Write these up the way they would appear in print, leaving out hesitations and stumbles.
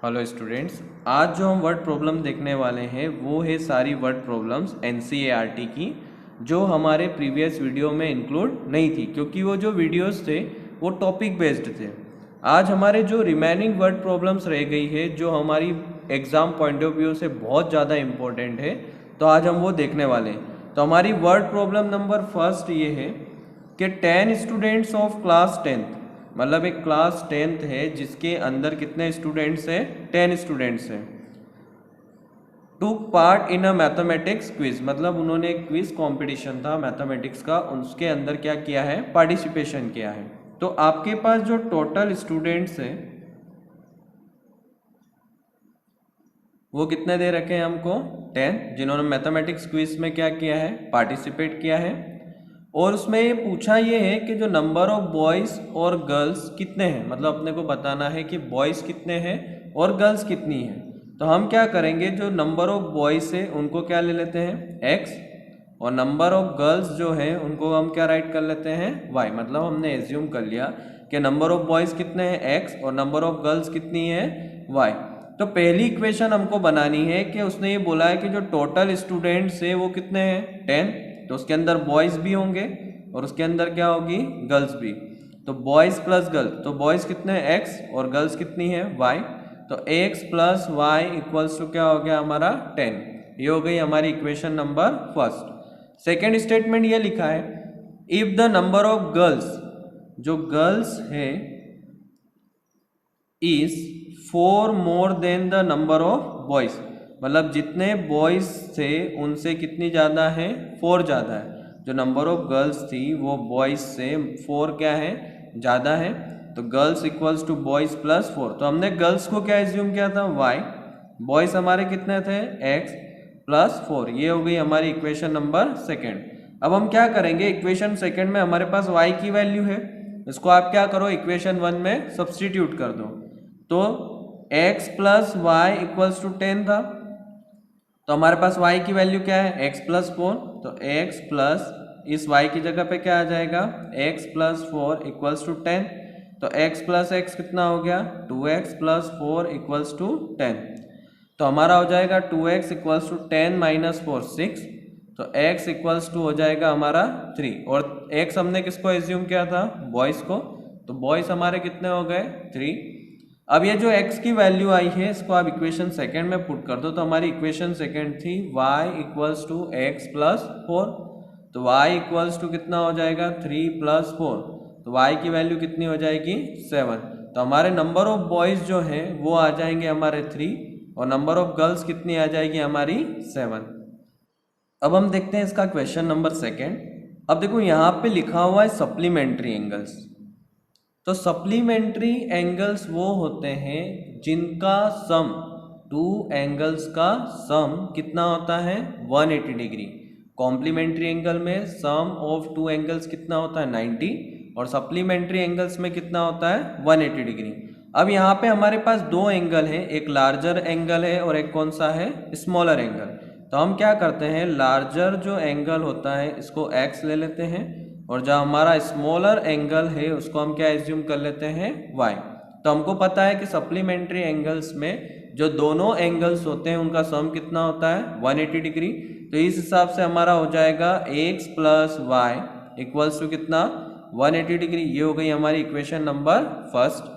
Hello students, आज जो हम वर्ड प्रॉब्लम देखने वाले हैं वो है सारी वर्ड प्रॉब्लम्स एनसीईआरटी की, जो हमारे प्रीवियस वीडियो में इंक्लूड नहीं थी क्योंकि वो जो वीडियोस थे वो टॉपिक बेस्ड थे। आज हमारे जो रिमेनिंग वर्ड प्रॉब्लम्स रह गई है जो हमारी एग्ज़ाम पॉइंट ऑफ व्यू से बहुत ज़्यादा इम्पोर्टेंट है, तो आज हम वो देखने वाले हैं। तो हमारी वर्ड प्रॉब्लम नंबर फर्स्ट ये है कि 10 स्टूडेंट्स ऑफ क्लास 10th, मतलब एक क्लास 10th है जिसके अंदर कितने स्टूडेंट्स हैं, 10 स्टूडेंट्स हैं, टूक part in a mathematics quiz, मतलब उन्होंने एक क्विज कंपटीशन था मैथमेटिक्स का, उसके अंदर क्या किया है, पार्टिसिपेशन किया है। तो आपके पास जो टोटल स्टूडेंट्स हैं वो कितने दे रखे हैं हमको, 10, जिन्होंने मैथमेटिक्स क्विज में क्या किया है, पार्टिसिपेट किया है। और उसमें ये पूछा ये है कि जो नंबर ऑफ बॉयज़ और गर्ल्स कितने हैं, मतलब अपने को बताना है कि बॉयज़ कितने हैं और गर्ल्स कितनी हैं। तो हम क्या करेंगे, जो नंबर ऑफ बॉयज़ है उनको क्या ले लेते हैं, x, और नंबर ऑफ गर्ल्स जो है उनको हम क्या राइट कर लेते हैं, y। मतलब हमने एज्यूम कर लिया कि नंबर ऑफ बॉयज़ कितने हैं x और नंबर ऑफ गर्ल्स कितनी है y। तो पहली इक्वेशन हमको बनानी है कि उसने ये बोला है कि जो टोटल स्टूडेंट्स है वो कितने हैं, 10, तो उसके अंदर बॉयज़ भी होंगे और उसके अंदर क्या होगी, गर्ल्स भी। तो बॉयज़ प्लस गर्ल्स, तो बॉयज़ कितने हैं x और गर्ल्स कितनी है y। तो x plus y equals to क्या हो गया हमारा 10। ये हो गई हमारी equation number first. Second statement ये लिखा है, if the number of girls, जो गर्ल्स है, is 4 more than the number of boys, मतलब जितने बॉयज़ थे उनसे कितनी ज़्यादा है, 4 ज़्यादा है। जो नंबर ऑफ गर्ल्स थी वो बॉयज़ से 4 क्या है, ज़्यादा है। तो girls equals to boys plus 4, तो हमने गर्ल्स को क्या एज्यूम किया था, y, बॉयज़ हमारे कितने थे, x प्लस 4। ये हो गई हमारी इक्वेशन नंबर सेकेंड। अब हम क्या करेंगे, इक्वेशन सेकेंड में हमारे पास y की वैल्यू है, इसको आप क्या करो, इक्वेशन 1 में सब्सटीट्यूट कर दो। तो x plus y equals to 10 था, तो हमारे पास y की वैल्यू क्या है, x प्लस 4, तो x प्लस इस y की जगह पे क्या आ जाएगा, x प्लस 4 इक्वल्स टू 10। तो x प्लस x कितना हो गया, 2x प्लस 4 इक्वल्स टू 10। तो हमारा हो जाएगा 2x इक्वल्स टू 10 माइनस 4 6, तो x इक्वल्स टू हो जाएगा हमारा 3। और x हमने किसको एज्यूम किया था, बॉयज़ को, तो बॉयज़ हमारे कितने हो गए, 3। अब ये जो x की वैल्यू आई है इसको आप इक्वेशन सेकेंड में पुट कर दो, तो हमारी इक्वेशन सेकेंड थी y equals to x plus 4, तो y इक्वल्स टू कितना हो जाएगा, 3 प्लस 4, तो y की वैल्यू कितनी हो जाएगी, 7। तो हमारे नंबर ऑफ बॉयज़ जो हैं वो आ जाएंगे हमारे 3 और नंबर ऑफ गर्ल्स कितनी आ जाएगी हमारी 7। अब हम देखते हैं इसका क्वेश्चन नंबर सेकेंड। अब देखो यहाँ पे लिखा हुआ है सप्लीमेंट्री एंगल्स। तो सप्लीमेंट्री एंगल्स वो होते हैं जिनका सम, टू एंगल्स का सम कितना होता है, 180 डिग्री। कॉम्प्लीमेंट्री एंगल में सम ऑफ टू एंगल्स कितना होता है, 90, और सप्लीमेंट्री एंगल्स में कितना होता है, 180 डिग्री। अब यहाँ पे हमारे पास दो एंगल है, एक लार्जर एंगल है और एक कौन सा है, स्मॉलर एंगल। तो हम क्या करते हैं, लार्जर जो एंगल होता है इसको x ले लेते हैं, और जो हमारा स्मॉलर एंगल है उसको हम क्या एज्यूम कर लेते हैं, y। तो हमको पता है कि सप्लीमेंट्री एंगल्स में जो दोनों एंगल्स होते हैं उनका सम कितना होता है, 180 डिग्री। तो इस हिसाब से हमारा हो जाएगा x plus y equals to कितना, 180 डिग्री। ये हो गई हमारी equation number first.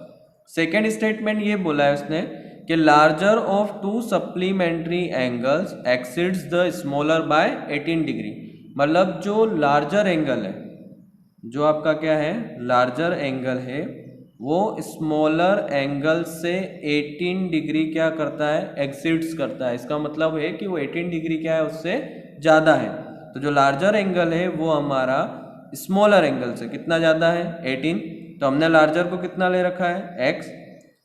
Second statement ये बोला है उसने कि larger of two supplementary angles exceeds the smaller by 18 degree, मतलब जो लार्जर एंगल है, जो आपका क्या है, लार्जर एंगल है, वो स्मॉलर एंगल से 18 डिग्री क्या करता है, एक्सीड्स करता है। इसका मतलब है कि वो 18 डिग्री क्या है, उससे ज़्यादा है। तो जो लार्जर एंगल है वो हमारा स्मॉलर एंगल से कितना ज़्यादा है, 18। तो हमने लार्जर को कितना ले रखा है, x,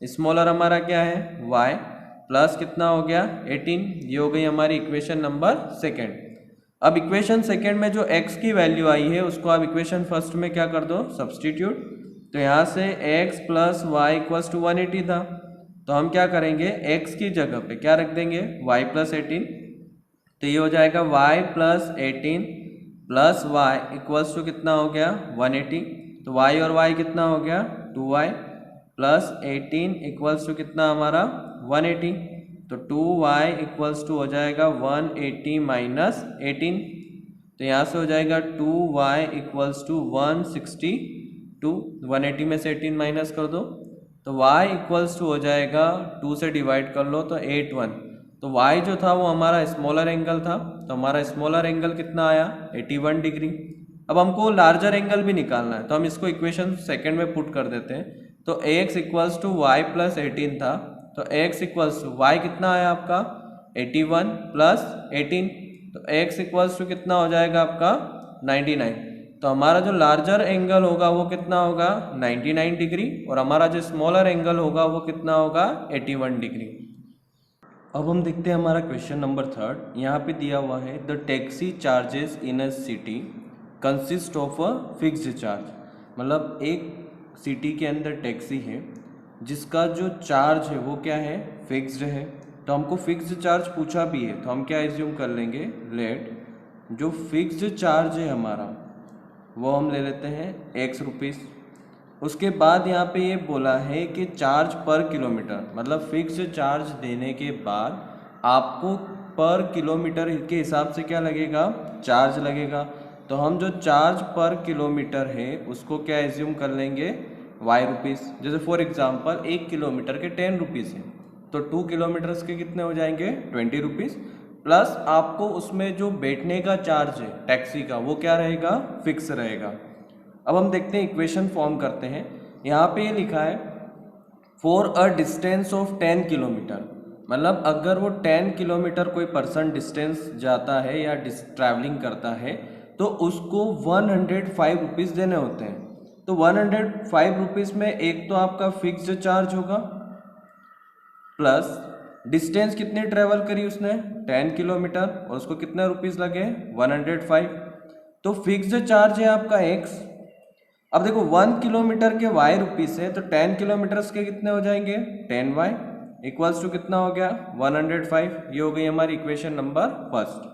स्मॉलर हमारा क्या है, y, प्लस कितना हो गया, 18। ये हो गई हमारी इक्वेशन नंबर सेकेंड। अब इक्वेशन सेकेंड में जो x की वैल्यू आई है उसको आप इक्वेशन फर्स्ट में क्या कर दो, सब्सटीट्यूट। तो यहाँ से x plus y equals to 180 था, तो हम क्या करेंगे, x की जगह पे क्या रख देंगे, y प्लस 18। तो ये हो जाएगा y plus 18 plus y equals to कितना हो गया, 180। तो y और y कितना हो गया, 2y प्लस 18 इक्वल्स टू कितना हमारा 180, तो 2y इक्वल्स टू हो जाएगा 180 माइनस 18, तो यहाँ से हो जाएगा 2y इक्वल्स टू 162, 180 में से 18 माइनस कर दो तो y इक्वल्स टू हो जाएगा 2 से डिवाइड कर लो तो 81, तो y जो था वो हमारा स्मॉलर एंगल था, तो हमारा स्मॉलर एंगल कितना आया 81 डिग्री। अब हमको लार्जर एंगल भी निकालना है, तो हम इसको इक्वेशन सेकंड में पुट कर देते हैं, तो x equals to y plus 18 था, तो x इक्वल्स टू y कितना आया आपका 81 प्लस 18, तो x इक्वल्स टू कितना हो जाएगा आपका 99, तो हमारा जो लार्जर एंगल होगा वो कितना होगा 99 डिग्री और हमारा जो स्मॉलर एंगल होगा वो कितना होगा 81 डिग्री। अब हम देखते हैं हमारा क्वेश्चन नंबर 3, यहाँ पे दिया हुआ है the taxi charges in a city consist of a fixed charge, मतलब एक सिटी के अंदर टैक्सी है जिसका जो चार्ज है वो क्या है फिक्स्ड है, तो हमको फिक्स्ड चार्ज पूछा भी है तो हम क्या एज्यूम कर लेंगे, लेट जो फिक्स्ड चार्ज है हमारा वो हम ले लेते हैं x रुपीज़। उसके बाद यहाँ पे ये बोला है कि चार्ज पर किलोमीटर, मतलब फिक्स्ड चार्ज देने के बाद आपको पर किलोमीटर के हिसाब से क्या लगेगा चार्ज लगेगा, तो हम जो चार्ज पर किलोमीटर है उसको क्या एज्यूम कर लेंगे y रुपीज़। जैसे फॉर एग्जांपल 1 किलोमीटर के 10 रुपीज़ है, तो 2 किलोमीटर्स के कितने हो जाएंगे 20 रुपीज़, प्लस आपको उसमें जो बैठने का चार्ज है टैक्सी का वो क्या रहेगा फिक्स रहेगा। अब हम देखते हैं इक्वेशन फॉर्म करते हैं, यहाँ पे ये लिखा है for a distance of 10 kilometre, मतलब अगर वो 10 किलोमीटर कोई पर्सन डिस्टेंस जाता है या ट्रैवलिंग करता है तो उसको 105 रुपीज़ देने होते हैं, तो 105 रुपीज़ में एक तो आपका फिक्स्ड चार्ज होगा प्लस डिस्टेंस कितनी ट्रेवल करी उसने 10 किलोमीटर और उसको कितने रुपीज़ लगे 105, तो फिक्स्ड चार्ज है आपका x। अब देखो 1 किलोमीटर के y रुपीज़ है तो 10 किलोमीटर्स के कितने हो जाएंगे 10y इक्वल्स टू कितना हो गया 105, ये हो गई हमारी इक्वेशन नंबर फर्स्ट।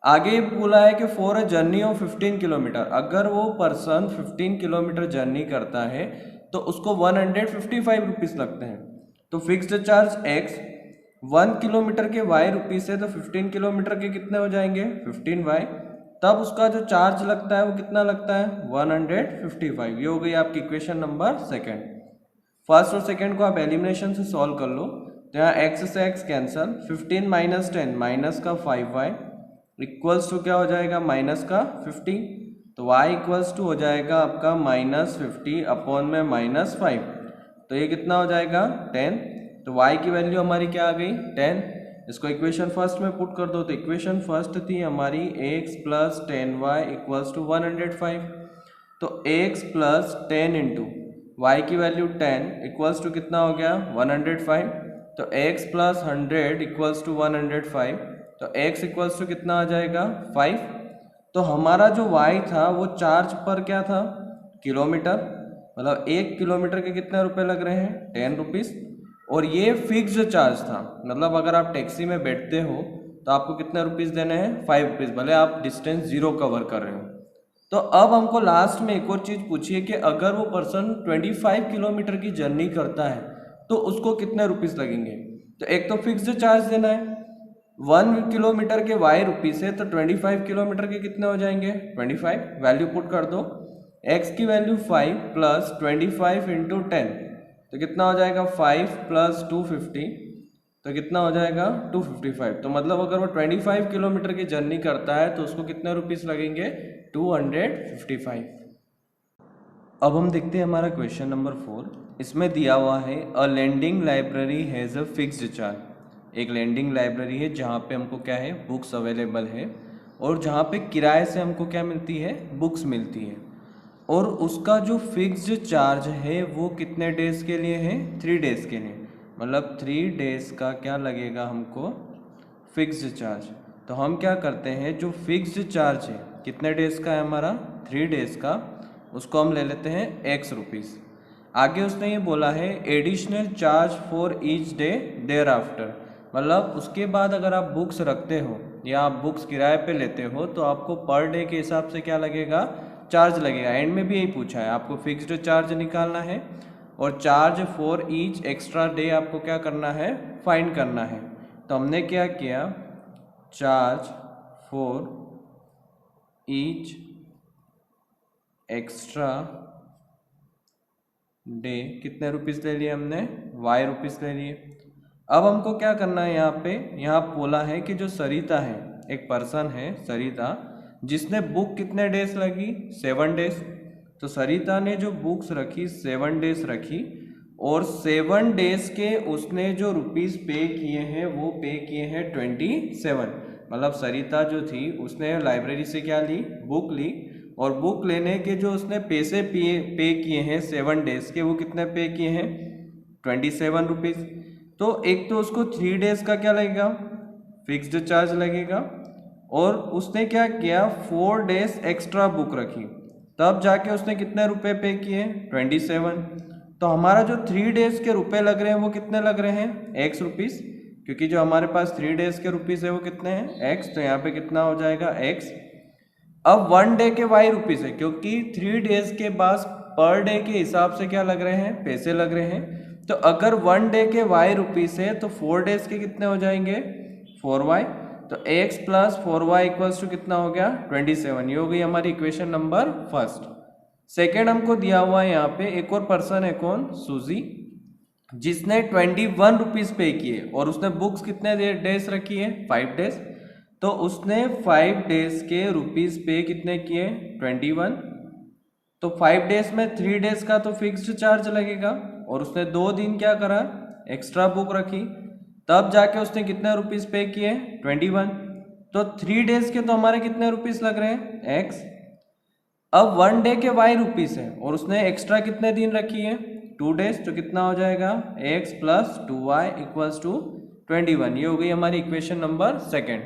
आगे बोला है कि for a journey of 15 kilometre, अगर वो पर्सन 15 किलोमीटर जर्नी करता है तो उसको 155 रुपीज़ लगते हैं, तो फिक्स्ड चार्ज x 1 किलोमीटर के y रुपीज़ है तो 15 किलोमीटर के कितने हो जाएंगे 15y, तब उसका जो चार्ज लगता है वो कितना लगता है 155, ये हो गई आपकी इक्वेशन नंबर सेकंड। फर्स्ट और सेकंड को आप एलिमिनेशन से सॉल्व कर लो, तो यहाँ x से x कैंसल, 15 माइनस 10 माइनस का 5y इक्वल्स टू क्या हो जाएगा माइनस का 50, तो y इक्वल्स टू हो जाएगा आपका माइनस 50 अपॉन में माइनस 5, तो ये कितना हो जाएगा 10, तो y की वैल्यू हमारी क्या आ गई 10, इसको इक्वेशन फर्स्ट में पुट कर दो, तो इक्वेशन फर्स्ट थी हमारी x plus 10y equals to 105, तो x प्लस 10 इंटू वाई की वैल्यू 10 इक्वल्स टू कितना हो गया 105, तो x प्लस 100 इक्वल्स टू 105, तो x इक्वल्स टू कितना आ जाएगा 5, तो हमारा जो y था वो चार्ज पर क्या था किलोमीटर, मतलब 1 किलोमीटर के कितने रुपए लग रहे हैं 10 रुपीज़, और ये फिक्स्ड चार्ज था, मतलब अगर आप टैक्सी में बैठते हो तो आपको कितने रुपीज़ देने हैं 5 रुपीज़, भले आप डिस्टेंस 0 कवर कर रहे हो। तो अब हमको लास्ट में एक और चीज़ पूछी है कि अगर वो पर्सन 25 किलोमीटर की जर्नी करता है तो उसको कितने रुपीज़ लगेंगे, तो एक तो फिक्स्ड चार्ज देना है 1 किलोमीटर के y रुपीज़ है तो 25 किलोमीटर के कितने हो जाएंगे 25, वैल्यू पुट कर दो, x की वैल्यू 5 प्लस 25 इंटू 10, तो कितना हो जाएगा 5 प्लस 250, तो कितना हो जाएगा 255, तो मतलब अगर वो 25 किलोमीटर की जर्नी करता है तो उसको कितने रुपीज़ लगेंगे 255। अब हम देखते हैं हमारा क्वेश्चन नंबर 4, इसमें दिया हुआ है a lending library has a fixed charge, एक लैंडिंग लाइब्रेरी है जहाँ पे हमको क्या है बुक्स अवेलेबल है और जहाँ पे किराए से हमको क्या मिलती है बुक्स मिलती है, और उसका जो फिक्स्ड चार्ज है वो कितने डेज़ के लिए है 3 डेज़ के लिए, मतलब 3 डेज़ का क्या लगेगा हमको फिक्स्ड चार्ज। तो हम क्या करते हैं जो फिक्स्ड चार्ज है कितने डेज़ का है हमारा 3 डेज़ का, उसको हम ले लेते हैं x रुपीज़। आगे उसने ये बोला है additional charge for each day thereafter, मतलब उसके बाद अगर आप बुक्स रखते हो या आप बुक्स किराए पे लेते हो तो आपको पर डे के हिसाब से क्या लगेगा चार्ज लगेगा। एंड में भी यही पूछा है आपको फिक्स्ड चार्ज निकालना है और charge for each extra day आपको क्या करना है, फाइंड करना है। तो हमने क्या किया, charge for each extra day कितने रुपीस ले लिए हमने, वाई रुपीस ले लिए। अब हमको क्या करना है, यहाँ बोला है कि जो सरिता है, एक पर्सन है सरिता, जिसने बुक कितने डेज लगी, 7 डेज। तो सरिता ने जो बुक्स रखी 7 डेज रखी, और 7 डेज के उसने जो रुपीस पे किए हैं वो पे किए हैं 27। मतलब सरिता जो थी उसने लाइब्रेरी से क्या ली, बुक ली, और बुक लेने के जो उसने पैसे पे किए हैं 7 डेज के, वो कितने पे किए हैं, 27 रुपीज़। तो एक तो उसको 3 डेज का क्या लगेगा, फिक्स्ड चार्ज लगेगा, और उसने क्या किया 4 डेज एक्स्ट्रा बुक रखी, तब जाके उसने कितने रुपए पे किए, 27। तो हमारा जो 3 डेज के रुपए लग रहे हैं वो कितने लग रहे हैं, x रुपीज़, क्योंकि जो हमारे पास 3 डेज के रुपीज़ है वो कितने हैं, x। तो यहाँ पे कितना हो जाएगा, x। अब 1 डे के वाई रुपीज़ है, क्योंकि 3 डेज के बाद पर डे के हिसाब से क्या लग रहे हैं, पैसे लग रहे हैं। तो अगर 1 डे के वाई रुपीज़ है तो 4 डेज के कितने हो जाएंगे, 4y। तो x plus 4y equals to कितना हो गया, 27। ये हो गई हमारी इक्वेशन नंबर फर्स्ट। सेकेंड हमको दिया हुआ है यहाँ पे एक और पर्सन है, कौन, सूजी, जिसने 21 रुपीज़ पे किए, और उसने बुक्स कितने डेज रखी है, 5 डेज। तो उसने 5 डेज के रुपीज़ पे कितने किए, 21। तो 5 डेज में 3 डेज का तो फिक्स्ड चार्ज लगेगा, और उसने 2 दिन क्या करा, एक्स्ट्रा बुक रखी, तब जाके उसने कितने रुपीज़ पे किए, 21। तो 3 डेज के तो हमारे कितने रुपीज़ लग रहे हैं, x। अब 1 डे के y रुपीज़ है, और उसने एक्स्ट्रा कितने दिन रखी है, 2 डेज। तो कितना हो जाएगा, x plus 2y equals to 21। ये हो गई हमारी इक्वेशन नंबर सेकेंड।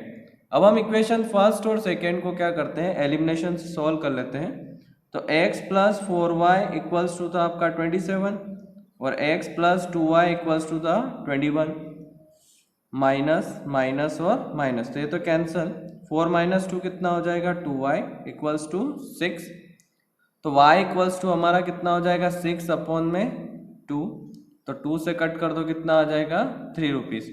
अब हम इक्वेशन फर्स्ट और सेकेंड को क्या करते हैं, एलिमिनेशन से सॉल्व कर लेते हैं। तो x plus 4y equals to था आपका 27, और x plus 2y equals to था 21। माइनस माइनस और माइनस, तो ये तो कैंसल। 4 माइनस 2 कितना हो जाएगा, 2y इक्वल्स टू 6। तो y इक्वल्स टू हमारा कितना हो जाएगा, 6 अपॉन में 2। तो 2 से कट कर दो, कितना आ जाएगा, 3 रुपीज़।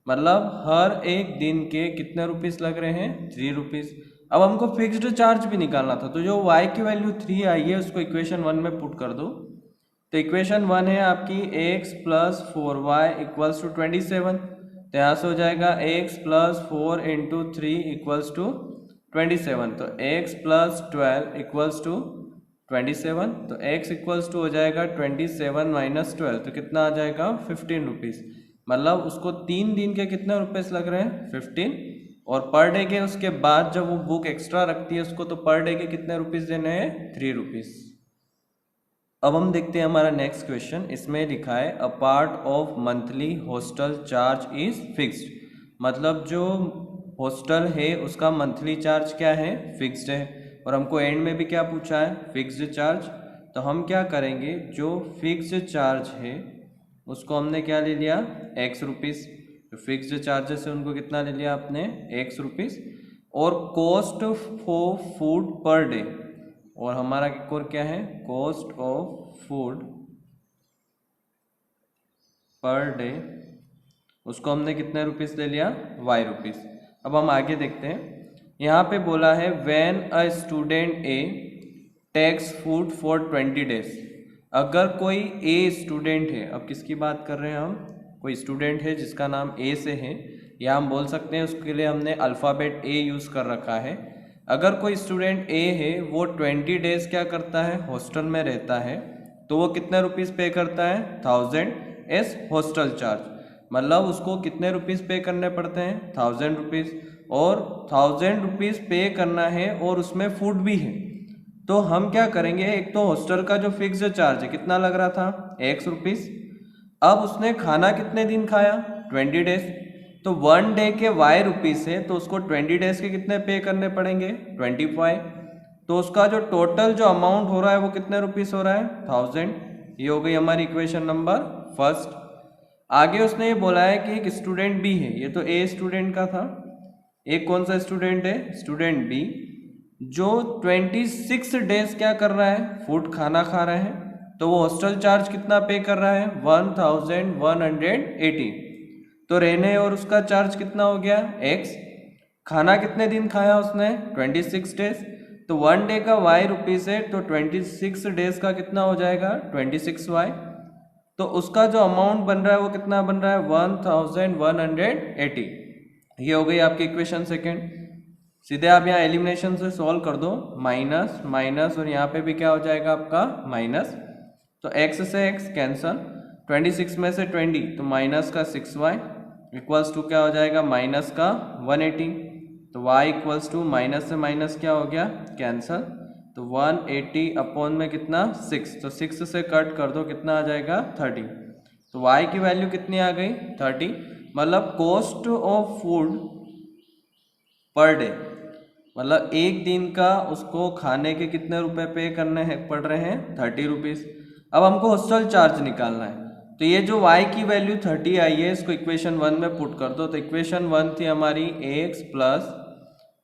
मतलब हर एक दिन के कितने रुपीस लग रहे हैं, 3 रुपीज़। अब हमको फिक्स्ड चार्ज भी निकालना था, तो जो y की वैल्यू 3 आई है उसको इक्वेशन 1 में पुट कर दो। तो इक्वेशन 1 है आपकी x plus 4y equals to 27। तो यहाँ से हो जाएगा x plus 4 into 3 equals to 27। तो x प्लस 12 इक्वल्स टू 27। तो x इक्वल्स टू हो जाएगा 27 माइनस 12, तो कितना आ जाएगा, 15 रुपीज़। मतलब उसको 3 दिन के कितने रुपए लग रहे हैं, 15। और पर डे के उसके बाद जब वो बुक एक्स्ट्रा रखती है उसको, तो पर डे के कितने रुपीज़ देने हैं, 3 रुपीज़। अब हम देखते हैं हमारा नेक्स्ट क्वेश्चन। इसमें लिखा है a part of monthly hostel charge is fixed. मतलब जो हॉस्टल है उसका मंथली चार्ज क्या है, फिक्स्ड है। और हमको एंड में भी क्या पूछा है, फिक्स्ड चार्ज। तो हम क्या करेंगे, जो फिक्स्ड चार्ज है उसको हमने क्या ले लिया, x रुपीज़। तो फिक्स्ड चार्जेस है उनको कितना ले लिया आपने, x रुपीज़। और cost for food per day, और हमारा और क्या है, cost of food per day, उसको हमने कितने रुपीस ले लिया, y रुपीस। अब हम आगे देखते हैं। यहाँ पे बोला है when a student a takes food for 20 days. अगर कोई ए स्टूडेंट है, अब किसकी बात कर रहे हैं हम, कोई स्टूडेंट है जिसका नाम ए से है, या हम बोल सकते हैं उसके लिए हमने अल्फ़ाबेट ए यूज़ कर रखा है। अगर कोई स्टूडेंट ए है वो 20 डेज क्या करता है, हॉस्टल में रहता है, तो वो कितने रुपीज़ पे करता है, 1000 एस हॉस्टल चार्ज। मतलब उसको कितने रुपीज़ पे करने पड़ते हैं, 1000 रुपीज़। और 1000 रुपीज़ पे करना है और उसमें फूड भी है। तो हम क्या करेंगे, एक तो हॉस्टल का जो फिक्स्ड चार्ज है कितना लग रहा था, x रुपीज़। अब उसने खाना कितने दिन खाया, 20 डेज। तो 1 डे के y रुपीज़ है, तो उसको 20 डेज के कितने पे करने पड़ेंगे, 25। तो उसका जो टोटल जो अमाउंट हो रहा है वो कितने रुपीज़ हो रहा है, 1000। ये हो गई हमारी इक्वेशन नंबर फर्स्ट। आगे उसने ये बोला है कि एक स्टूडेंट बी है, ये तो ए स्टूडेंट का था। एक कौन सा स्टूडेंट है, स्टूडेंट बी, जो 26 डेज क्या कर रहा है, फूड खाना खा रहे हैं। तो तो वो हॉस्टल चार्ज कितना पे कर रहा है, 1180। तो रहने और उसका चार्ज कितना हो गया x। खाना कितने दिन खाया उसने, 26 डेज। तो 1 डे का y रुपीस है, तो 26 डेज का कितना हो जाएगा, 26y। तो उसका जो अमाउंट बन रहा है वो कितना बन रहा है, 1180। ये हो गई आपकी इक्वेशन सेकेंड। सीधे आप यहाँ एलिमिनेशन से सॉल्व कर दो, माइनस माइनस और यहाँ पे भी क्या हो जाएगा आपका माइनस। तो x से x कैंसल, 26 में से 20 तो माइनस का 6y इक्वल्स टू क्या हो जाएगा, माइनस का 180। तो y इक्वल्स टू माइनस से माइनस क्या हो गया, कैंसल। तो 180 अपॉन में कितना 6, तो 6 से कट कर दो, कितना आ जाएगा 30। तो y की वैल्यू कितनी आ गई, 30। मतलब cost of food per day, मतलब एक दिन का उसको खाने के कितने रुपए पे करने हैं पड़ रहे हैं, 30 रुपीज़। अब हमको हॉस्टल चार्ज निकालना है। तो ये जो y की वैल्यू 30 आई है, इसको इक्वेशन 1 में पुट कर दो। तो इक्वेशन 1 थी हमारी x plus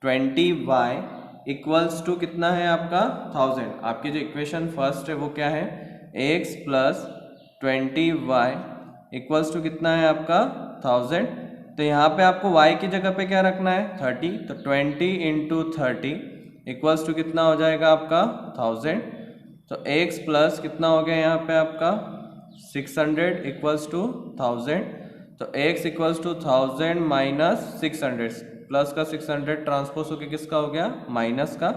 20y equals to कितना है आपका 1000। आपकी जो इक्वेशन फर्स्ट है वो क्या है, x plus 20y equals to कितना है आपका 1000। तो यहाँ पे आपको y की जगह पे क्या रखना है, 30। तो 20 इंटू 30 इक्वल्स टू कितना हो जाएगा आपका 1000। तो x प्लस कितना हो गया यहाँ पे आपका 600 इक्वल्स टू 1000। तो x equals to 1000 minus 600, plus का 600 ट्रांसपोज होकर किसका हो गया, माइनस का।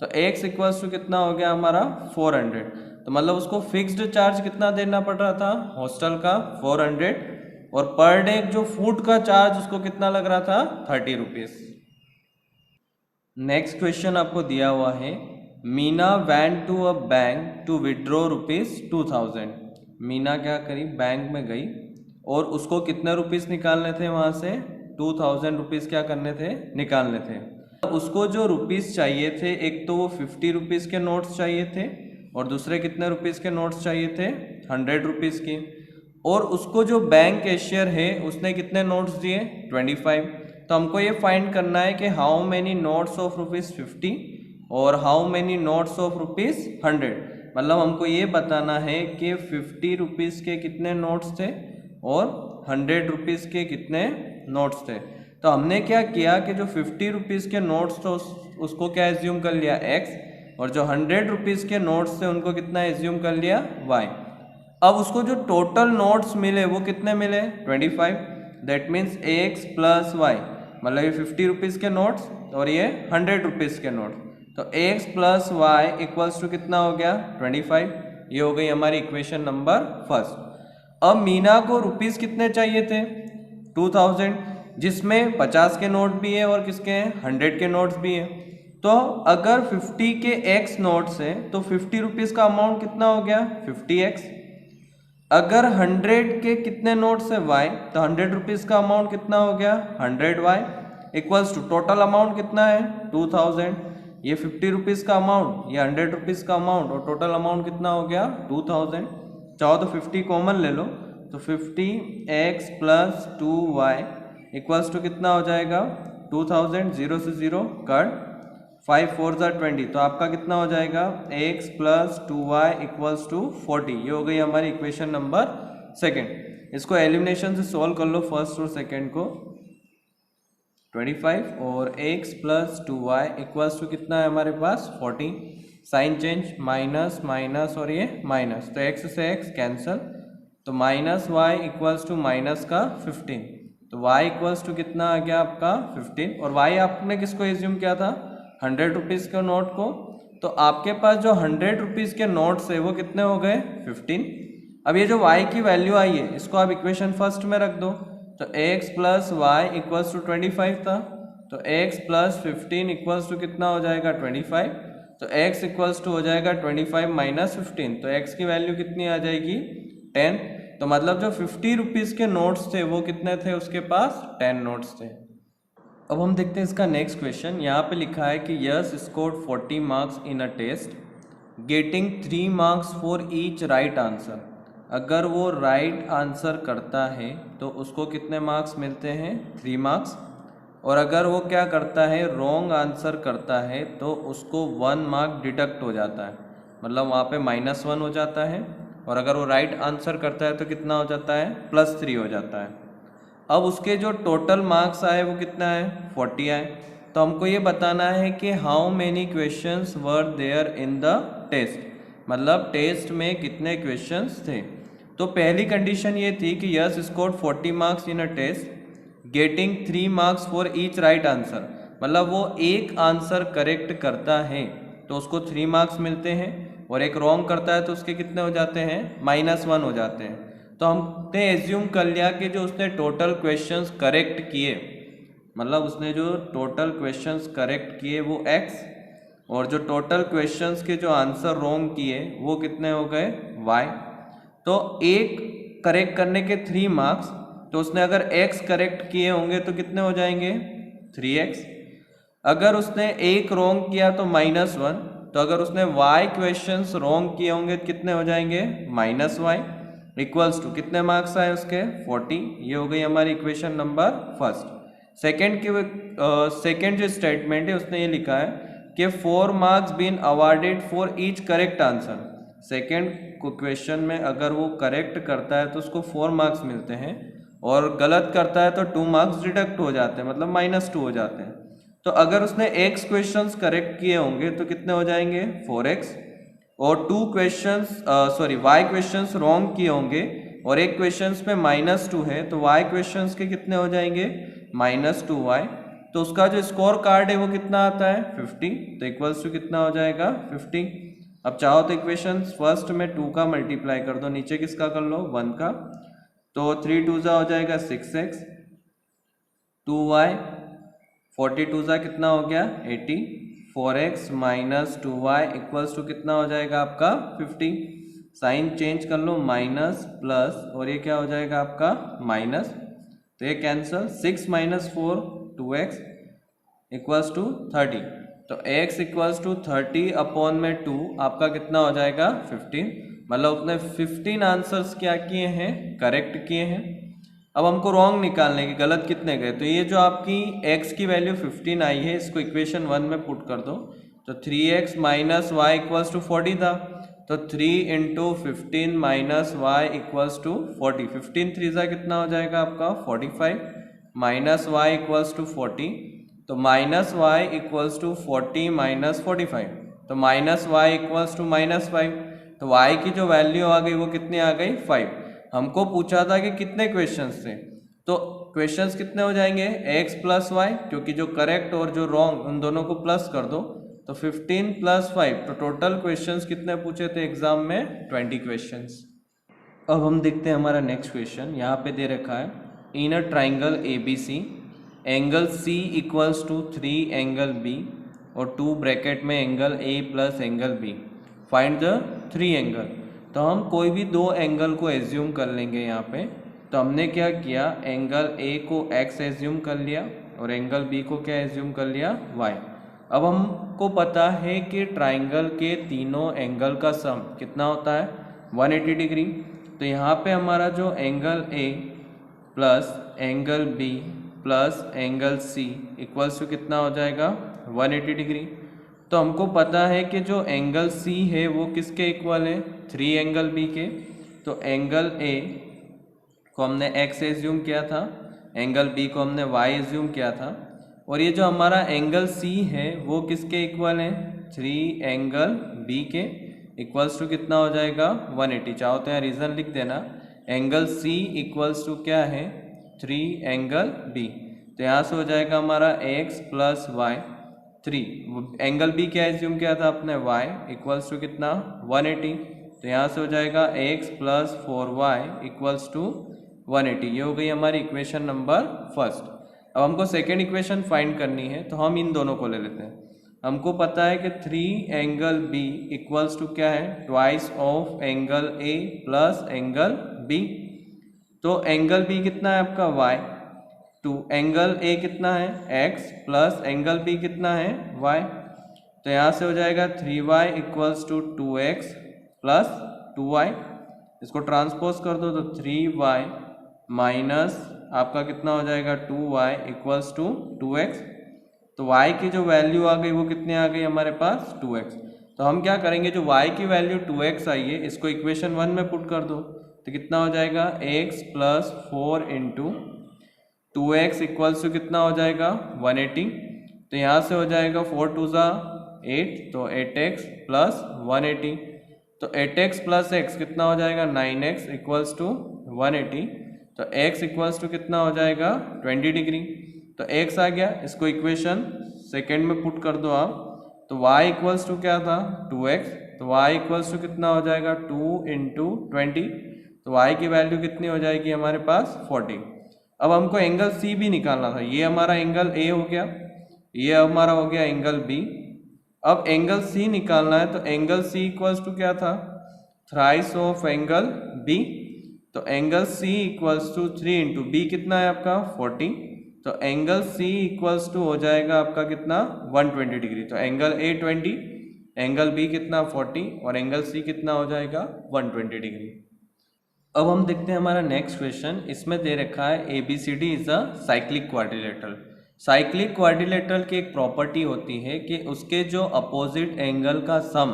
तो x इक्वल्स टू कितना हो गया हमारा 400। तो मतलब उसको फिक्स्ड चार्ज कितना देना पड़ रहा था, हॉस्टल का 400, और पर डे जो फूड का चार्ज उसको कितना लग रहा था, 30 रुपीज़। नेक्स्ट क्वेश्चन आपको दिया हुआ है, Meena went to a bank to withdraw ₹2000। Meena क्या करी, बैंक में गई और उसको कितने रुपीस निकालने थे वहाँ से, 2000 रुपीज़ क्या करने थे, निकालने थे। उसको जो रुपीस चाहिए थे, एक तो वो 50 रुपीज़ के नोट्स चाहिए थे और दूसरे कितने रुपीज़ के नोट्स चाहिए थे, 100 रुपीज़ के। और उसको जो बैंक कैशियर है उसने कितने नोट्स दिए, 25। तो हमको ये फाइंड करना है कि हाउ मेनी नोट्स ऑफ ₹50 और हाउ मेनी नोट्स ऑफ ₹100। मतलब हमको ये बताना है कि 50 रुपीज़ के कितने नोट्स थे और 100 रुपीज़ के कितने नोट्स थे। तो हमने क्या किया कि जो 50 रुपीज़ के नोट्स थे उसको क्या एज्यूम कर लिया, x, और जो 100 रुपीज़ के नोट्स थे उनको कितना एज्यूम कर लिया, y। अब उसको जो टोटल नोट्स मिले वो कितने मिले, 25। That means x plus y, मतलब ये 50 रुपीज़ के नोट्स और ये 100 रुपीज़ के नोट्स। तो x plus y equals to कितना हो गया, 25। ये हो गई हमारी इक्वेशन नंबर फर्स्ट। अब मीना को रुपीज़ कितने चाहिए थे, 2000, जिसमें 50 के नोट भी है और किसके हैं, 100 के नोट्स भी हैं। तो अगर 50 के x नोट्स हैं तो 50 रुपीज़ का अमाउंट कितना हो गया, 50x। अगर 100 के कितने नोट्स है y, तो 100 रुपीज़ का अमाउंट कितना हो गया, 100y equals to total amount कितना है, 2000। ये 50 रुपीज़ का अमाउंट, ये 100 रुपीज़ का अमाउंट और टोटल अमाउंट कितना हो गया, 2000। चाहो तो 50 कॉमन ले लो, तो 50x plus 2y equals to कितना हो जाएगा, 2000। 0 से 0 कट, 5 4 20, तो आपका कितना हो जाएगा, x plus 2y equals to 40। ये हो गई हमारी इक्वेशन नंबर सेकेंड। इसको एलिमिनेशन से सॉल्व कर लो, फर्स्ट और सेकेंड को। 25 और x plus 2y equals to कितना है हमारे पास, 40। साइन चेंज, माइनस माइनस और ये माइनस, तो x से x कैंसल। तो minus y equals to minus का 15। तो y इक्वल्स टू कितना आ गया आपका 15। और y आपने किसको एज्यूम किया था, 100 रुपीज़ के नोट को। तो आपके पास जो 100 रुपीज़ के नोट्स है वो कितने हो गए, 15। अब ये जो y की वैल्यू आई है इसको आप इक्वेशन फर्स्ट में रख दो। तो x plus y equals to 25 था, तो x प्लस 15 इक्वल्स टू कितना हो जाएगा, 25। तो x इक्वल्स टू हो जाएगा 25 माइनस 15, तो x की वैल्यू कितनी आ जाएगी, 10। तो मतलब जो 50 रुपीज़ के नोट्स थे वो कितने थे उसके पास, 10 नोट्स थे। अब हम देखते हैं इसका नेक्स्ट क्वेश्चन। यहाँ पे लिखा है कि Yash scored 40 marks in a test getting 3 marks for each right answer. अगर वो राइट आंसर करता है तो उसको कितने मार्क्स मिलते हैं, 3 मार्क्स। और अगर वो क्या करता है, रॉन्ग आंसर करता है तो उसको 1 मार्क डिडक्ट हो जाता है, मतलब वहाँ पे -1 हो जाता है। और अगर वो राइट आंसर करता है तो कितना हो जाता है, +3 हो जाता है। अब उसके जो टोटल मार्क्स आए वो कितना है, 40 आए। तो हमको ये बताना है कि how many questions were there in the test, मतलब टेस्ट में कितने क्वेश्चंस थे। तो पहली कंडीशन ये थी कि Yash scored 40 marks in a test getting 3 marks for each right answer, मतलब वो एक आंसर करेक्ट करता है तो उसको 3 मार्क्स मिलते हैं, और एक रॉन्ग करता है तो उसके कितने हो जाते हैं, -1 हो जाते हैं। तो हमने एज्यूम कर लिया कि जो उसने टोटल क्वेश्चंस करेक्ट किए, मतलब उसने जो टोटल क्वेश्चंस करेक्ट किए वो x, और जो टोटल क्वेश्चंस के जो आंसर रॉन्ग किए वो कितने हो गए, y। तो एक करेक्ट करने के 3 मार्क्स, तो उसने अगर x करेक्ट किए होंगे तो कितने हो जाएंगे, 3x। अगर उसने एक रॉन्ग किया तो -1, तो अगर उसने y क्वेश्चंस रॉन्ग किए होंगे तो कितने हो जाएंगे, -y, इक्वल्स टू कितने मार्क्स आए उसके, 40। ये हो गई हमारी इक्वेशन नंबर फर्स्ट। सेकेंड जो स्टेटमेंट है उसने ये लिखा है कि 4 marks been awarded for each correct answer. Second question में अगर वो करेक्ट करता है तो उसको 4 मार्क्स मिलते हैं, और गलत करता है तो 2 मार्क्स डिडक्ट हो जाते हैं, मतलब -2 हो जाते हैं। तो अगर उसने x क्वेश्चंस करेक्ट किए होंगे तो कितने हो जाएंगे, 4x, और 2 क्वेश्चंस y क्वेश्चंस रॉन्ग किए होंगे और एक क्वेश्चंस में -2 है तो y क्वेश्चंस के कितने हो जाएंगे, -2y। तो उसका जो स्कोर कार्ड है वो कितना आता है, 50। तो इक्वल्स टू कितना हो जाएगा, 50। अब चाहो तो इक्वेशन फर्स्ट में 2 का मल्टीप्लाई कर दो, नीचे किसका कर लो, 1 का। तो 3 2 हो जाएगा 6x, 2y, 42 कितना हो गया, 80, 4x - 2y इक्वल्स टू कितना हो जाएगा आपका, 50। साइन चेंज कर लो, माइनस प्लस, और ये क्या हो जाएगा आपका माइनस, तो ये कैंसल, 6 - 4 2x इक्वल्स टू 30। तो x इक्वल्स टू 30 अपॉन में 2 आपका कितना हो जाएगा, 15। मतलब उसने 15 आंसर्स क्या किए हैं, करेक्ट किए हैं। अब हमको रॉन्ग निकालने की, गलत कितने गए, तो ये जो आपकी x की वैल्यू 15 आई है इसको इक्वेशन 1 में पुट कर दो। तो 3x - y इक्वल्स टू 40 था, तो 3 × 15 - y इक्वल्स टू 40। 15 3 कितना हो जाएगा आपका, 45, - y इक्वल्स टू 40। तो -y इक्वल्स टू 40 - 45, तो -y इक्वल्स टू -5। तो y की जो वैल्यू आ गई वो कितनी आ गई, 5। हमको पूछा था कि कितने क्वेश्चंस थे, तो क्वेश्चंस कितने हो जाएंगे, x + y, क्योंकि जो करेक्ट और जो रॉन्ग उन दोनों को प्लस कर दो, तो 15 + 5, तो टोटल क्वेश्चंस कितने पूछे थे एग्जाम में, 20 क्वेश्चंस। अब हम देखते हैं हमारा नेक्स्ट क्वेश्चन, यहाँ पे दे रखा है in a triangle ABC angle C equals to 3 angle B, और 2 ब्रैकेट में angle A + angle B, find the 3 angle. तो हम कोई भी 2 एंगल को एज्यूम कर लेंगे यहाँ पे। तो हमने क्या किया, एंगल A को x एज्यूम कर लिया और एंगल B को क्या एज्यूम कर लिया, y। अब हमको पता है कि ट्राइंगल के तीनों एंगल का सम कितना होता है, 180 डिग्री। तो यहाँ पे हमारा जो angle A plus angle B plus angle C equals to कितना हो जाएगा, 180 डिग्री। तो हमको पता है कि जो एंगल C है वो किसके इक्वल है, 3 एंगल B के। तो एंगल A को हमने x एज्यूम किया था, एंगल B को हमने y एज्यूम किया था, और ये जो हमारा एंगल C है वो किसके इक्वल है, 3 एंगल B के, इक्वल्स टू कितना हो जाएगा, 180। चाहो तो यहाँ रीज़न लिख देना, एंगल C इक्वल्स टू क्या है, 3 एंगल B। तो यहाँ से हो जाएगा हमारा x + y, 3 एंगल B क्या एज्यूम किया था अपने, y इक्वल्स टू कितना, 180। तो यहाँ से हो जाएगा x + 4y इक्वल्स टू 180। ये हो गई हमारी इक्वेशन नंबर फर्स्ट। अब हमको सेकेंड इक्वेशन फाइंड करनी है, तो हम इन दोनों को ले लेते हैं। हमको पता है कि 3 एंगल B इक्वल्स टू क्या है, twice of angle A plus angle B। तो एंगल B कितना है आपका, y, टू एंगल A कितना है, x, प्लस एंगल B कितना है, y। तो यहाँ से हो जाएगा 3y equals to 2x plus 2y। इसको ट्रांसपोज कर दो तो 3y माइनस आपका कितना हो जाएगा, 2y इक्वल्स टू 2x। तो y की जो वैल्यू आ गई वो कितनी आ गई हमारे पास, 2x। तो हम क्या करेंगे, जो y की वैल्यू 2x आई है इसको इक्वेशन 1 में पुट कर दो, तो कितना हो जाएगा x plus 4 into 2x equals to कितना हो जाएगा 180। तो यहाँ से हो जाएगा 4 टू ज़ा 8, तो 8x प्लस 180। तो 8x प्लस x कितना हो जाएगा 9x इक्वल्स टू 180। तो x इक्वल्स टू कितना हो जाएगा 20 डिग्री। तो x आ गया, इसको इक्वेशन सेकेंड में पुट कर दो आप। तो y इक्वल्स टू क्या था 2x, तो y इक्वल्स टू कितना हो जाएगा 2 इंटू 20। तो y की वैल्यू कितनी हो जाएगी हमारे पास 40। अब हमको एंगल C भी निकालना था, ये हमारा एंगल A हो गया, ये हमारा हो गया एंगल B। अब एंगल C निकालना है, तो एंगल C इक्वल्स टू क्या था थ्राइस ऑफ एंगल B। तो angle C equals to 3 into B कितना है आपका 40। तो एंगल C इक्वल्स टू हो जाएगा आपका कितना 120 डिग्री। तो एंगल A 20, एंगल B कितना 40 और एंगल C कितना हो जाएगा 120 डिग्री। अब हम देखते हैं हमारा नेक्स्ट क्वेश्चन। इसमें दे रखा है ABCD is a cyclic quadrilateral. Cyclic quadrilateral की एक प्रॉपर्टी होती है कि उसके जो अपोजिट एंगल का सम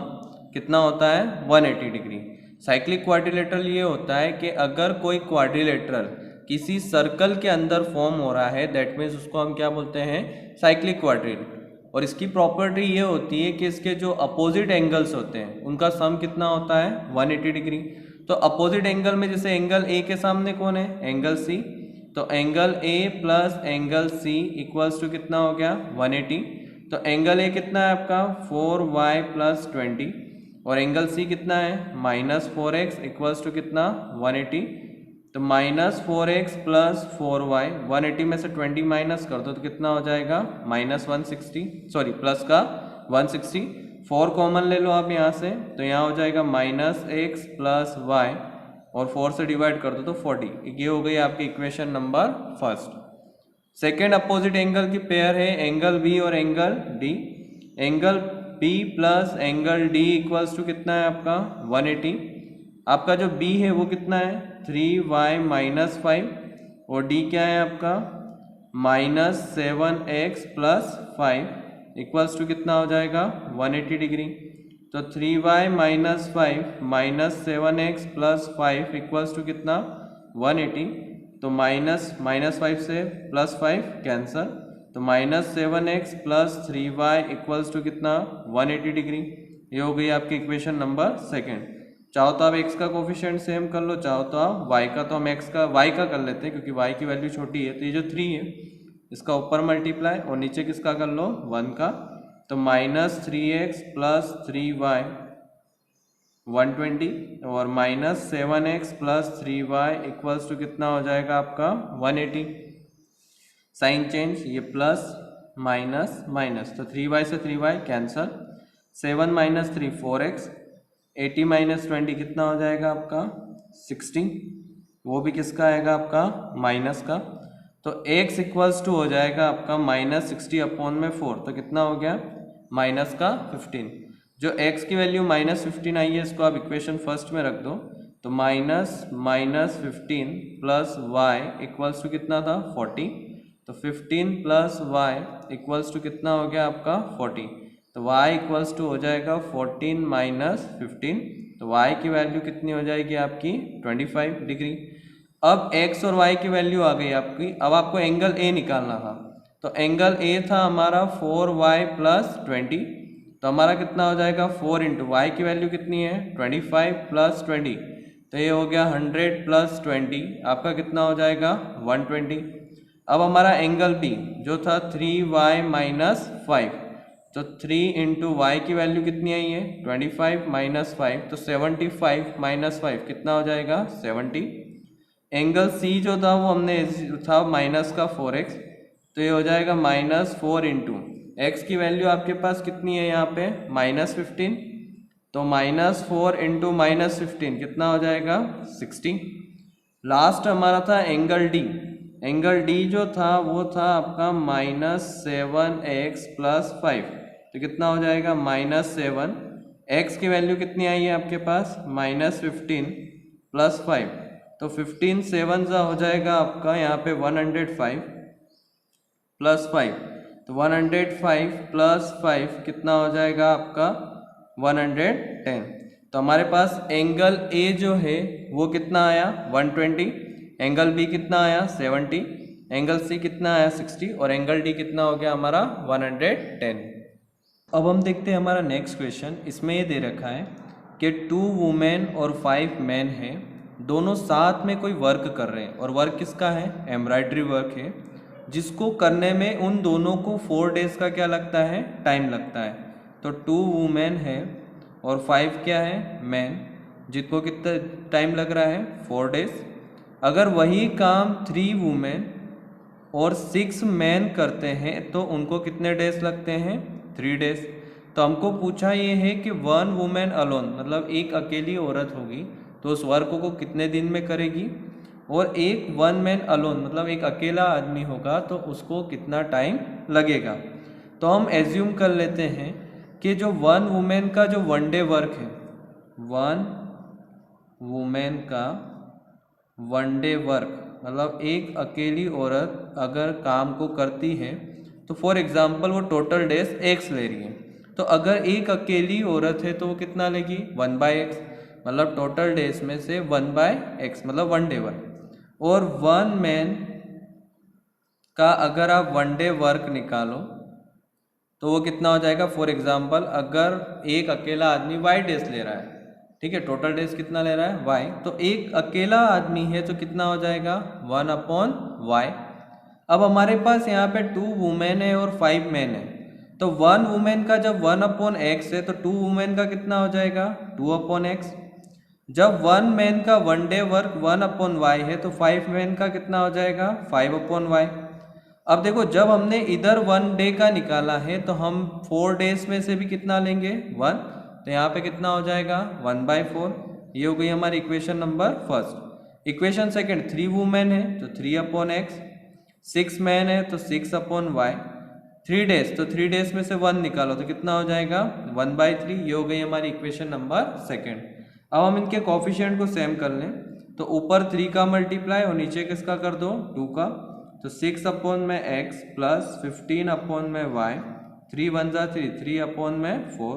कितना होता है 180 डिग्री। साइक्लिक क्वाड्रिलेटरल ये होता है कि अगर कोई क्वाड्रिलेटरल किसी सर्कल के अंदर फॉर्म हो रहा है, दैट मीन्स उसको हम क्या बोलते हैं साइक्लिक क्वाड्रिलेटरल। और इसकी प्रॉपर्टी ये होती है कि इसके जो अपोजिट एंगल्स होते हैं उनका सम कितना होता है 180 डिग्री। तो अपोजिट एंगल में जैसे एंगल A के सामने कौन है एंगल C, तो angle A plus angle C equals to कितना हो गया 180। तो एंगल A कितना है आपका 4y प्लस 20 और एंगल C कितना है माइनस 4x इक्वल्स टू कितना 180। तो माइनस 4x प्लस 4y, 180 में से 20 माइनस कर दो तो कितना हो जाएगा माइनस 160, सॉरी प्लस का 160। 4 कॉमन ले लो आप यहाँ से, तो यहाँ हो जाएगा माइनस एक्स प्लस वाई और 4 से डिवाइड कर दो तो 40। ये हो गई आपकी equation number first. Second opposite angle की पेयर है एंगल B और angle D। Angle B plus angle D equals to कितना है आपका 180। आपका जो B है वो कितना है 3y माइनस 5 और D क्या है आपका minus 7x plus 5 equals to कितना हो जाएगा 180 डिग्री। तो 3y minus 5 minus 7x plus 5 equals to कितना 180। तो माइनस 5 से प्लस 5 कैंसर, तो minus 7x plus 3y equals to कितना 180 डिग्री। ये हो गई आपकी इक्वेशन नंबर सेकेंड। चाहो तो आप x का कोफिशिएंट सेम कर लो, चाहो तो आप y का, तो हम y का कर लेते हैं क्योंकि y की वैल्यू छोटी है। तो ये जो 3 है इसका ऊपर मल्टीप्लाई और नीचे किसका कर लो 1 का। तो माइनस 3x प्लस 3y 120 और minus 7x plus 3y equals to कितना हो जाएगा आपका 180। साइन चेंज, ये प्लस माइनस माइनस, तो 3y से 3y cancel, 7 minus 3 4x, 80 minus 20 कितना हो जाएगा आपका 60, वो भी किसका आएगा आपका माइनस का। तो x इक्वल्स टू हो जाएगा आपका माइनस 60 अपॉन में 4, तो कितना हो गया माइनस का 15। जो x की वैल्यू माइनस 15 आई है इसको आप इक्वेशन फर्स्ट में रख दो। तो minus 15 plus y equals to कितना था 40। तो 15 प्लस वाई इक्वल्स टू कितना हो गया आपका 40। तो y इक्वल्स टू हो जाएगा 14 माइनस 15। तो y की वैल्यू कितनी हो जाएगी आपकी 25 डिग्री। अब x और y की वैल्यू आ गई आपकी। अब आपको एंगल A निकालना था, तो एंगल A था हमारा 4y प्लस 20। तो हमारा कितना हो जाएगा 4 इंटू वाई की वैल्यू कितनी है 25 प्लस 20, तो ये हो गया 100 प्लस 20, आपका कितना हो जाएगा 120। अब हमारा एंगल B जो था 3y माइनस 5, तो 3 इंटू वाई की वैल्यू कितनी आई है 25 माइनस 5, तो 75 माइनस 5 कितना हो जाएगा 70। एंगल C जो था वो हमने था माइनस का 4x, तो ये हो जाएगा माइनस 4 इंटू एक्स की वैल्यू आपके पास कितनी है यहाँ पे माइनस 15, तो माइनस 4 इंटू माइनस 15 कितना हो जाएगा 60। लास्ट हमारा था एंगल D। एंगल D जो था वो था आपका माइनस 7x प्लस 5, तो कितना हो जाएगा माइनस 7। x की वैल्यू कितनी आई है आपके पास माइनस 15 प्लस 5, तो 15 7 सा हो जाएगा आपका यहाँ पे 105 प्लस 5, तो 105 प्लस 5 कितना हो जाएगा आपका 110। तो हमारे पास एंगल ए जो है वो कितना आया 120, एंगल बी कितना आया 70, एंगल सी कितना आया 60 और एंगल डी कितना हो गया हमारा 110। अब हम देखते हैं हमारा नेक्स्ट क्वेश्चन। इसमें ये दे रखा है कि 2 वुमेन और 5 मैन हैं, दोनों साथ में कोई वर्क कर रहे हैं और वर्क किसका है, एम्ब्रॉयडरी वर्क है, जिसको करने में उन दोनों को 4 डेज का क्या लगता है, टाइम लगता है। तो 2 वुमेन है और 5 क्या है, मैन, जिनको कितना टाइम लग रहा है 4 डेज। अगर वही काम 3 वुमेन और 6 मैन करते हैं तो उनको कितने डेज लगते हैं, 3 डेज। तो हमको पूछा ये है कि 1 वुमेन अलोन मतलब एक अकेली औरत होगी तो उस वर्क को कितने दिन में करेगी, और एक 1 मैन अलोन मतलब एक अकेला आदमी होगा तो उसको कितना टाइम लगेगा। तो हम एज्यूम कर लेते हैं कि जो 1 वुमेन का जो 1 डे वर्क है, 1 वुमेन का 1 डे वर्क मतलब एक अकेली औरत अगर काम को करती है तो फॉर एग्जाम्पल वो टोटल डेज एक्स ले रही है। तो अगर एक अकेली औरत है तो वो कितना लेगी 1/x, मतलब टोटल डेज में से 1/x मतलब 1 डे वर्क। और 1 मैन का अगर आप 1 डे वर्क निकालो तो वो कितना हो जाएगा, फॉर एग्जाम्पल अगर एक अकेला आदमी y डेज ले रहा है, ठीक है, टोटल डेज कितना ले रहा है y, तो एक अकेला आदमी है तो कितना हो जाएगा 1/y। अब हमारे पास यहाँ पे 2 वुमेन है और 5 मैन है, तो 1 वुमेन का जब 1/x है तो 2 वुमेन का कितना हो जाएगा 2/x। जब 1 मैन का 1 डे वर्क 1/y है तो 5 मैन का कितना हो जाएगा 5/y। अब देखो जब हमने इधर 1 डे का निकाला है तो हम 4 डेज में से भी कितना लेंगे 1, तो यहाँ पे कितना हो जाएगा 1/4। ये हो गई हमारी equation number first. Equation second, 3 women है तो 3/x, 6 मैन है तो 6/y, 3 डेज तो 3 डेज में से 1 निकालो तो कितना हो जाएगा 1/3। ये हो गई हमारी इक्वेशन नंबर सेकंड। अब हम इनके कोफिशिएंट को सेम कर लें तो ऊपर 3 का मल्टीप्लाई और नीचे किसका कर दो 2 का, तो 6/x प्लस 15/y, 3 1 जा 3, 3/4,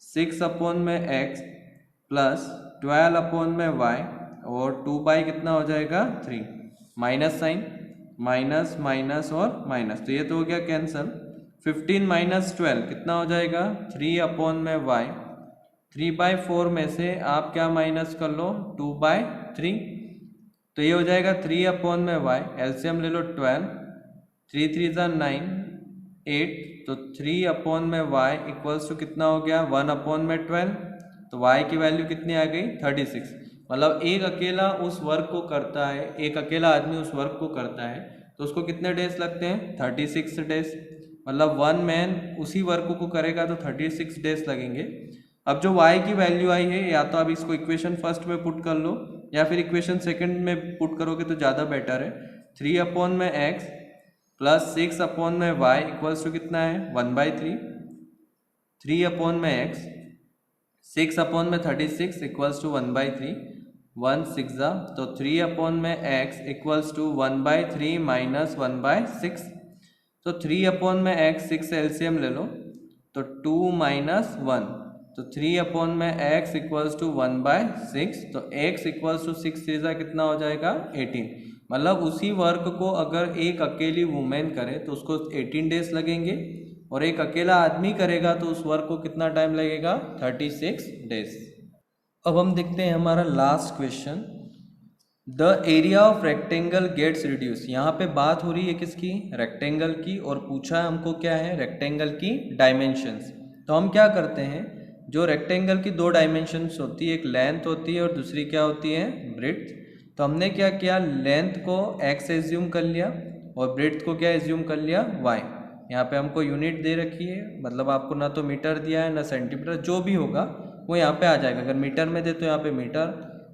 6/x प्लस 12/y और 2 कितना हो जाएगा 3, माइनस साइन, माइनस माइनस और माइनस, तो ये तो हो गया कैंसल। 15 माइनस 12 कितना हो जाएगा 3/y, 3/4 में से आप क्या माइनस कर लो 2/3, तो ये हो जाएगा 3/y, एलसीएम ले लो 12, 3 3 जा 9, 8, तो 3/y इक्वल्स टू कितना हो गया 1/12, तो y की वैल्यू कितनी आ गई 36। मतलब एक अकेला उस वर्क को करता है, एक अकेला आदमी उस वर्क को करता है तो उसको कितने डेज लगते हैं 36 डेज। मतलब 1 मैन उसी वर्क को करेगा तो 36 डेज लगेंगे। अब जो y की वैल्यू आई है या तो आप इसको इक्वेशन फर्स्ट में पुट कर लो या फिर इक्वेशन सेकंड में पुट करोगे तो ज़्यादा बेटर है। 3/x plus 6/y equals to कितना है 1/3, 3/x 6/36 इक्वल्स टू 1/3, 1 6 जा तो 3/x इक्वल्स टू 1/3 माइनस 1/6, तो 3/x 6 एलसीएम ले लो तो 2 माइनस 1, तो 3/x इक्वल्स टू 1/6, तो x इक्वल्स टू 6 3 जा कितना हो जाएगा 18। मतलब उसी वर्क को अगर एक अकेली वुमेन करे तो उसको 18 डेज लगेंगे और एक अकेला आदमी करेगा तो उस वर्क को कितना टाइम लगेगा 36 डेज। अब हम देखते हैं हमारा last question, the area of rectangle gets reduce. यहाँ पे बात हो रही है किसकी, रेक्टेंगल की, और पूछा हमको क्या है रेक्टेंगल की डायमेंशंस। तो हम क्या करते हैं, जो रेक्टेंगल की 2 डायमेंशंस होती है, एक लेंथ होती है और दूसरी क्या होती है ब्रेड्थ। तो हमने क्या किया, लेंथ को x एज्यूम कर लिया और ब्रेड्थ को क्या एज्यूम कर लिया y। यहाँ पे हमको यूनिट दे रखी है, मतलब आपको ना तो मीटर दिया है ना सेंटीमीटर, जो भी होगा वो यहाँ पे आ जाएगा। अगर मीटर में दे तो यहाँ पे मीटर,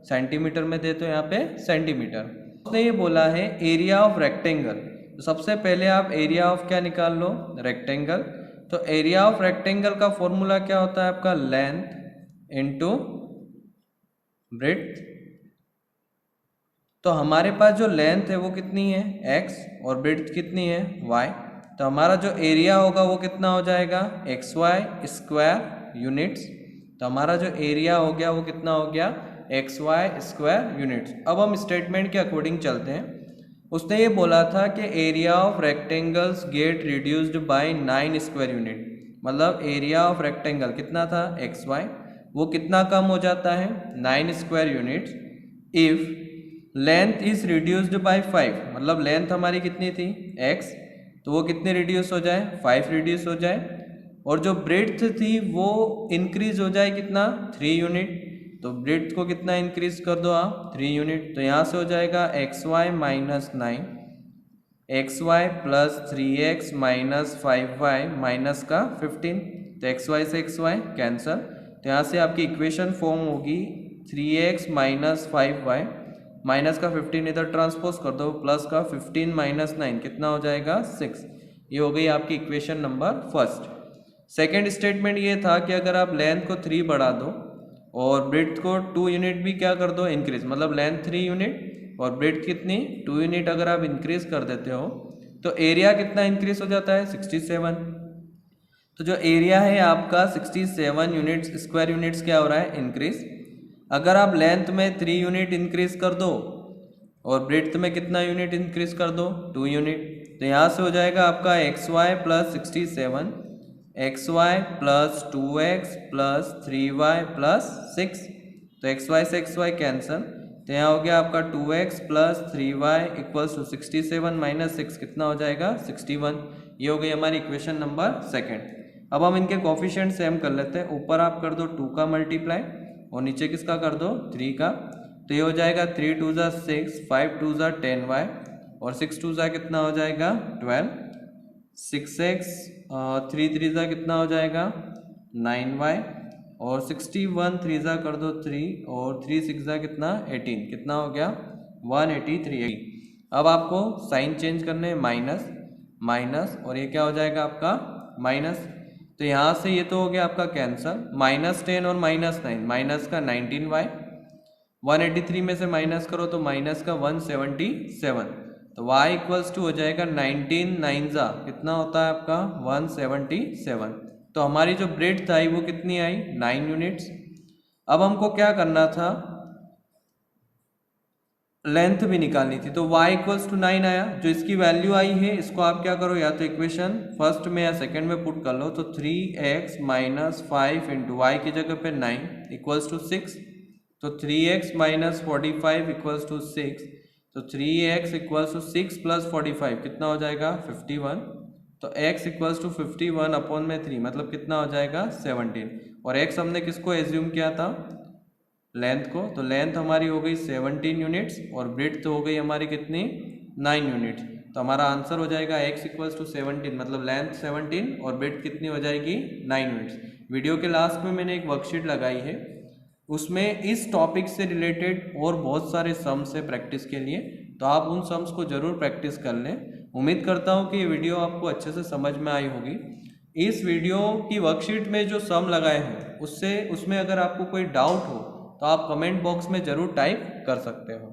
सेंटीमीटर में दे तो यहाँ पे सेंटीमीटर। उसने ये बोला है एरिया ऑफ रेक्टेंगल, तो सबसे पहले आप एरिया ऑफ क्या निकाल लो रेक्टेंगल। तो एरिया ऑफ रेक्टेंगल का फॉर्मूला क्या होता है आपका, लेंथ इनटू ब्रेड्थ। तो हमारे पास जो लेंथ है वो कितनी है x और ब्रेड्थ कितनी है y, तो हमारा जो एरिया होगा वो कितना हो जाएगा xy स्क्वायर यूनिट्स तो हमारा जो एरिया हो गया वो कितना हो गया XY स्क्वायर यूनिट्स। अब हम स्टेटमेंट के अकॉर्डिंग चलते हैं। उसने ये बोला था कि area of rectangles gate reduced by 9 square unit, मतलब एरिया ऑफ रेक्टेंगल कितना था XY, वो कितना कम हो जाता है 9 square units if length is reduced by 5, मतलब लेंथ हमारी कितनी थी x, तो वो कितने रिड्यूस हो जाए 5 रिड्यूस हो जाए, और जो ब्रेड्थ थी वो इंक्रीज हो जाए कितना 3 यूनिट, तो ब्रेड्थ को कितना इंक्रीज कर दो आप 3 यूनिट, तो यहाँ से हो जाएगा XY minus 9 XY plus 3x minus 5y minus का 15, तो XY से XY कैंसल, तो यहाँ से आपकी इक्वेशन फॉर्म होगी 3x माइनस 5y माइनस का 15 इधर ट्रांसपोज कर दो, प्लस का 15 माइनस 9 कितना हो जाएगा 6। ये हो गई आपकी equation number first. Second statement ये था कि अगर आप लेंथ को 3 बढ़ा दो और ब्रेड्थ को 2 यूनिट भी क्या कर दो इंक्रीज, मतलब लेंथ 3 यूनिट और ब्रेड्थ कितनी 2 यूनिट अगर आप इंक्रीज कर देते हो तो एरिया कितना इंक्रीज हो जाता है 67। तो जो एरिया है आपका 67 यूनिट्स स्क्वायर यूनिट्स क्या हो रहा है इंक्रीज। अगर आप लेंथ में 3 यूनिट इंक्रीज कर दो और ब्रेड्थ में कितना यूनिट इंक्रीज कर दो 2 यूनिट, तो यहाँ से हो जाएगा आपका XY plus 67 XY plus 2x plus 3y plus 6, तो XY से XY कैंसल, तो यहाँ हो गया आपका 2x plus 3y equals to 67 minus 6 कितना हो जाएगा 61। ये हो गई हमारी इक्वेशन नंबर सेकंड। अब हम इनके कोफिशिएंट सेम कर लेते हैं। ऊपर आप कर दो 2 का मल्टीप्लाई और नीचे किसका कर दो 3 का, तो ये हो जाएगा 3 2 ज़ा 6 5 2 ज़ा 10y और 6 2 ज़ा कितना हो जाएगा 12, 6x 3 3 ज़ा कितना हो जाएगा 9y और 61 3 ज़ा कर दो 3 और 3 6 ज़ा कितना 18, कितना हो गया 183। अब आपको साइन चेंज करने हैं माइनस माइनस और ये क्या हो जाएगा आपका माइनस, तो यहाँ से ये तो हो गया आपका कैंसल, माइनस 10 और माइनस 9 माइनस का 19y 183 में से माइनस करो तो माइनस का 177, तो y इक्वल्स टू हो जाएगा 19 9 ज़ा कितना होता है आपका 177। तो हमारी जो ब्रेड्थ आई वो कितनी आई 9 यूनिट्स। अब हमको क्या करना था लेंथ भी निकालनी थी, तो y इक्वल्स टू 9 आया, जो इसकी वैल्यू आई है इसको आप क्या करो या तो इक्वेशन फर्स्ट में या सेकंड में पुट कर लो, तो 3x माइनस 5 इंटू वाई की जगह पे 9 इक्वल्स टू 6, तो 3x माइनस 45 इक्वल्स टू 6, तो 3x इक्वल्स टू 6 प्लस 45 कितना हो जाएगा 51, तो x इक्वल्स टू 51 अपॉन में 3 मतलब कितना हो जाएगा 17, और x हमने किसको एज्यूम किया था लेंथ को, तो लेंथ हमारी हो गई 17 यूनिट्स और ब्रेड्थ हो गई हमारी कितनी 9 यूनिट्स, तो हमारा आंसर हो जाएगा x इक्वल्स टू 17 मतलब लेंथ 17 और ब्रेड्थ कितनी हो जाएगी 9 यूनिट्स। वीडियो के लास्ट में मैंने एक वर्कशीट लगाई है, उसमें इस टॉपिक से रिलेटेड और बहुत सारे सम्स है प्रैक्टिस के लिए, तो आप उन सम्स को ज़रूर प्रैक्टिस कर लें। उम्मीद करता हूँ कि ये वीडियो आपको अच्छे से समझ में आई होगी। इस वीडियो की वर्कशीट में जो सम लगाए हैं उसमें अगर आपको कोई डाउट हो तो आप कमेंट बॉक्स में ज़रूर टाइप कर सकते हो।